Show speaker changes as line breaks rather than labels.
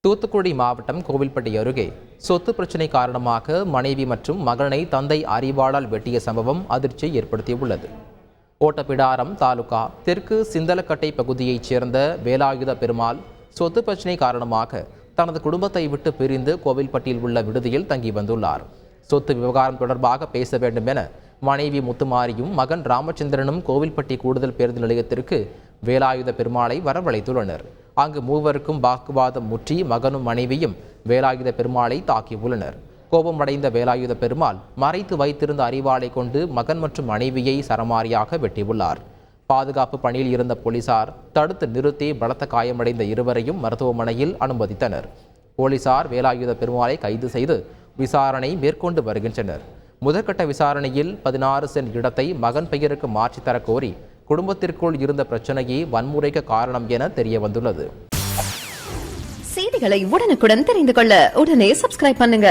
தூத்துக்குடி மாவட்டம் கோவில்பட்டி அருகே சொத்து பிரச்சினை காரணமாக மனைவி மற்றும் மகனை தந்தை அரிவாளால் வெட்டிய சம்பவம் அதிர்ச்சியை ஏற்படுத்தியுள்ளது. ஓட்டப்பிடாரம் தாலுகா தெற்கு சிந்தலக்கட்டை பகுதியைச் சேர்ந்த வேலாயுத பெருமாள் சொத்து பிரச்சினை காரணமாக தனது குடும்பத்தை விட்டு பிரிந்து கோவில்பட்டியில் உள்ள விடுதியில் தங்கி வந்துள்ளார். சொத்து விவகாரம் தொடர்பாக பேச வேண்டும் என மனைவி முத்துமாரியும் மகன் ராமச்சந்திரனும் கோவில்பட்டி கூடுதல் பேருந்து நிலையத்திற்கு வேலாயுத பெருமாளை வரவழைத்துள்ளனர். அங்கு மூவருக்கும் வாக்குவாதம் முற்றி மகனும் மனைவியும் வேலாயுத பெருமாளை தாக்கியுள்ளனர். கோபமடைந்த வேலாயுத பெருமாள் மறைத்து வைத்திருந்த அரிவாளை கொண்டு மகன் மற்றும் மனைவியை சரமாரியாக வெட்டியுள்ளார். பாதுகாப்பு பணியில் இருந்த போலீசார் தடுத்து நிறுத்தி பலத்த காயமடைந்த இருவரையும் மருத்துவமனையில் அனுமதித்தனர். போலீசார் வேலாயுத பெருமாளை கைது செய்து விசாரணை மேற்கொண்டு வருகின்றனர். முதற்கட்ட விசாரணையில் 16 சென்ட் இடத்தை மகன் பெயருக்கு மாற்றித்தர கோரி குடும்பத்திற்குள் இருந்த பிரச்சனையே வன்முறைக்கு காரணம் என தெரிய வந்துள்ளது.
செய்திகளை உடனுக்குடன் தெரிந்து கொள்ள உடனே சப்ஸ்கிரைப் பண்ணுங்க.